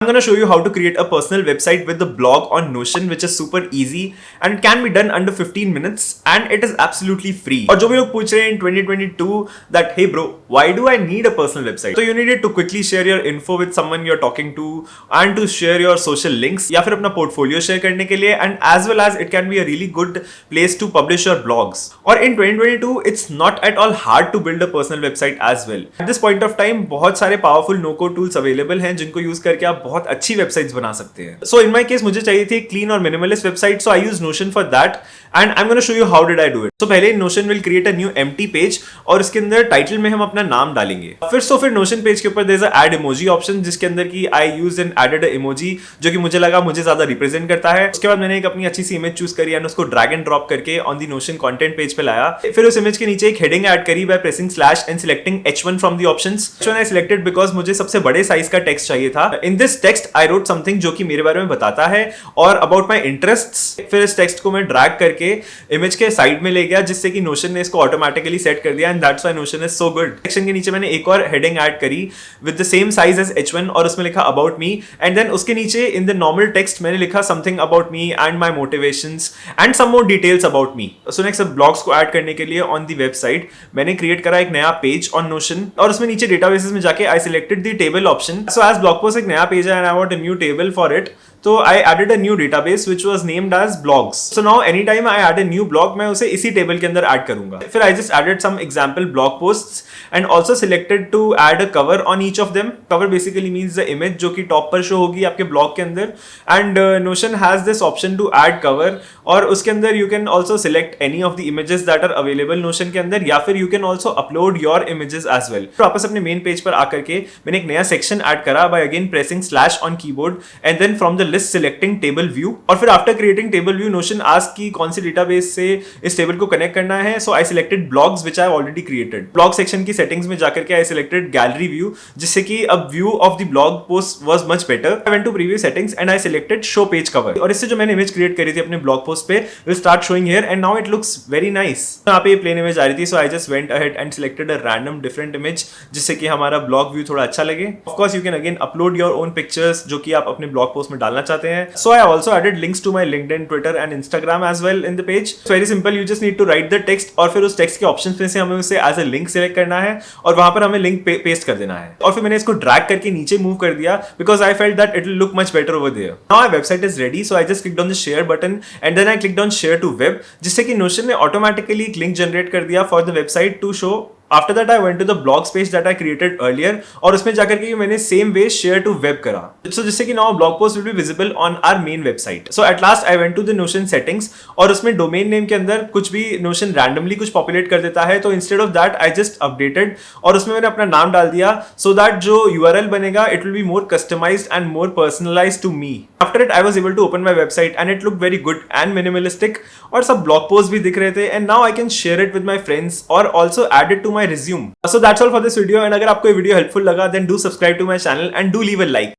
I'm going to show you how to create a personal website with the blog on Notion, which is super easy and it can be done under 15 minutes and it is absolutely free. और जो भी लोग पूछ रहे हैं in 2022 that hey bro, why do I need a personal website? So you need it to quickly share your info with someone you're talking to and to share your social links या फिर अपना portfolio share करने के लिए, and as well as it can be a really good place to publish your blogs. और in 2022 it's not at all hard to build a personal website as well. At this point of time बहुत सारे powerful no-code tools available हैं जिनको use करके आप बहुत अच्छी websites बना सकते हैं. सो इन माय केस मुझे चाहिए थी क्लीन और minimalist website, so I use Notion for that and I am gonna show you how did I do it. So पहले Notion will create a new empty page और इसके अंदर title में हम अपना नाम डालेंगे. फिर नोशन पेज के ऊपर there is a add emoji option जिसके अंदर की I used and added a emoji जो कि मुझे लगा मुझे ज्यादा रिप्रेजेंट करता है. उसके बाद मैंने एक अपनी अच्छी सी इमेज चूज करी एंड उसको ड्रैग एंड ड्रॉप करके on the notion content page पे लाया. फिर उस इमेज के नीचे एक हेडिंग ऐड करी by pressing slash and selecting H1 from the options. H1 I selected because मुझे सबसे बड़े साइज का टेक्स्ट चाहिए था. In this text I wrote something जो कि मेरे बारे में बताता है और अबाउट माय इंटरेस्ट्स. फिर इस टेक्स्ट को मैं ड्रैग करके इमेज के साइड में ले गया जिससे कि नोशन ने इसको ऑटोमेटिकली सेट कर दिया and that's why Notion is so good. Section के नीचे मैंने एक और हेडिंग ऐड करी with the same size as H1 और उसमें लिखा अबाउट मी एंड देन उसके नीचे इन द नॉर्मल टेक्स्ट मैंने लिखा something about me and my motivations and some more details about me. So next blogs को add करने के लिए ऑन द वेबसाइट मैंने क्रिएट करा एक नया पेज ऑन नोशन और उसमें नीचे डेटाबेसेस में जाके I selected the table option. So as blog post एक नया पेज है and I want a new table for it. So I added a new database which was named as blogs. So now anytime I add a new blog, मैं उसे इसी table के अंदर add करूंगा. फिर I just added some example blog posts and also selected to add a cover on each of them. Cover basically means the image जो कि top पर शो होगी आपके ब्लॉग के अंदर. And Notion has this option to add cover और उसके अंदर you can also select any of the images that are available Notion के अंदर या फिर you can also upload your images as well. तो वापस अपने मेन पेज पर आकर के मैंने एक नया सेक्शन ऐड करा by again pressing slash on keyboard and then from the list selecting table view. और फिर after creating table view Notion asked कि कौन सी डेटाबेस से इस टेबल को कनेक्ट करना है. So I selected blogs which I have already created. Blog section की settings में जाकर के I selected gallery view जिससे कि अब view of the blog post was much better. I went to preview settings and I selected show page cover और इससे जो मैंने इमेज क्रिएट करी थी अपने ब्लॉग पोस्ट पे will start showing here and now it looks very nice. यहाँ पे प्लेन इमेज आ रही थी so I just went ahead and selected a random different image जिससे कि हमारा ब्लॉग व्यू थोड़ा अच्छा लगे. Of course you can again upload your own pictures जो कि आप अपने ब्लॉग पोस्ट में डालना चाहते हैं. So I also added links to my LinkedIn, Twitter and Instagram as well in the page. It's very simple. You just need to write the text और फिर उस टेक्स्ट के ऑप्शंस में से हमें उसे as a link select करना है और वहां पर हमें लिंक पेस्ट कर देना है. और फिर मैंने इसको ड्रैग करके नीचे मूव कर दिया because I felt that it will look much better over there. Now my website is ready, so I just clicked on the share button and then I clicked on share to web जिससे कि Notion ने automatically एक link generate कर दिया for the website to show. After that I went to the blogs page that I created earlier और उसमें जाकर के मैंने same way share to web करा. So जिससे कि now blog post will be visible on our main website. So at last I went to the Notion settings और उसमें domain name के अंदर कुछ भी Notion randomly कुछ populate कर देता है. तो instead of that I just updated और उसमें मैंने अपना नाम डाल दिया so that जो URL बनेगा it will be more customized and more personalized to me. After it I was able to open my website and it looked very good and minimalistic और सब blog posts भी दिख रहे थे and now I can share it with my friends or also add it to my resume. So that's all for this video and अगर आपको ये video helpful लगा then do subscribe to my channel and do leave a like.